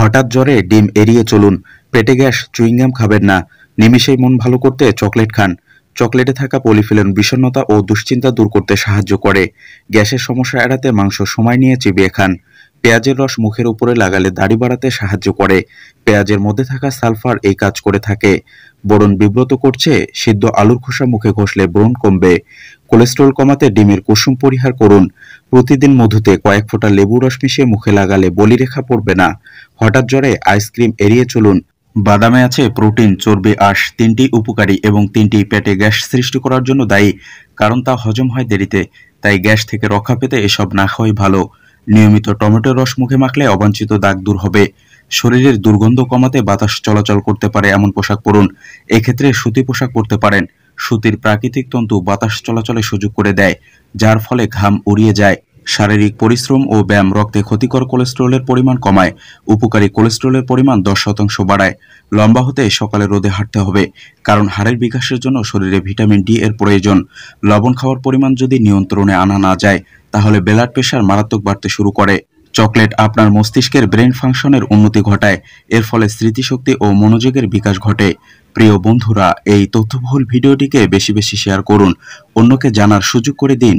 হঠাৎ জ্বরে ডিম এড়িয়ে চলুন। পেটে গ্যাস, চুইংগাম খাবেন না। নিমিষেই মন ভালো করতে চকলেট খান। চকলেটে থাকা পলিফিনল বিষণ্ণতা ও দুশ্চিন্তা দূর করতে সাহায্য করে। গ্যাসের সমস্যা এড়াতে মাংস সময় নিয়ে চিবিয়ে খান। পেঁয়াজের রস মুখের উপরে লাগালে দাড়ি বাড়াতে সাহায্য করে। পেঁয়াজের মধ্যে থাকা সালফার এই কাজ করে থাকে। ব্রণ বিব্রত করছে? সিদ্ধ আলুর খোসা মুখে ঘষলে ব্রণ কমবে। কোলেস্টেরল কমাতে ডিমের কুসুম পরিহার করুন। প্রতিদিন মধুতে কয়েক ফোঁটা লেবু রস মিশিয়ে মুখে লাগালে বলিরেখা পড়বে না। হঠাৎ জ্বরে আইসক্রিম এড়িয়ে চলুন। বাদামে আছে প্রোটিন, চর্বি, আঁশ, তিনটি উপকারী এবং তিনটি পেটে গ্যাস সৃষ্টি করার জন্য দায়ী। কারণ তা হজম হয় দেরিতে। তাই গ্যাস থেকে রক্ষা পেতে এসব না খাওয়াই ভালো। নিয়মিত টমেটোর রস মুখে মাখলে অবাঞ্ছিত দাগ দূর হবে। শরীরের দুর্গন্ধ কমাতে বাতাস চলাচল করতে পারে এমন পোশাক পরুন। এক্ষেত্রে সুতি পোশাক পরতে পারেন। সুতির প্রাকৃতিক তন্তু বাতাস চলাচলে সুযোগ করে দেয়, যার ফলে ঘাম উড়িয়ে যায়। শারীরিক পরিশ্রম ও ব্যায়াম রক্তে ক্ষতিকর কোলেস্টেরলের পরিমাণ কমায়। উপকারী কোলেস্টেরলের পরিমাণ 10% বাড়ায়। লম্বা হতে সকালে রোদে হাঁটতে হবে, কারণ হাড়ের বিকাশের জন্য শরীরে ভিটামিন ডি এর প্রয়োজন। লবণ খাওয়ার পরিমাণ যদি নিয়ন্ত্রণে আনা না যায়, তাহলে ব্লাড প্রেশার মারাত্মক বাড়তে শুরু করে। চকলেট আপনার মস্তিষ্কের ব্রেন ফাংশনের উন্নতি ঘটায়। এর ফলে স্মৃতিশক্তি ও মনোযোগের বিকাশ ঘটে। প্রিয় বন্ধুরা, এই তথ্যবহুল ভিডিওটিকে বেশি বেশি শেয়ার করুন। অন্যকে জানার সুযোগ করে দিন।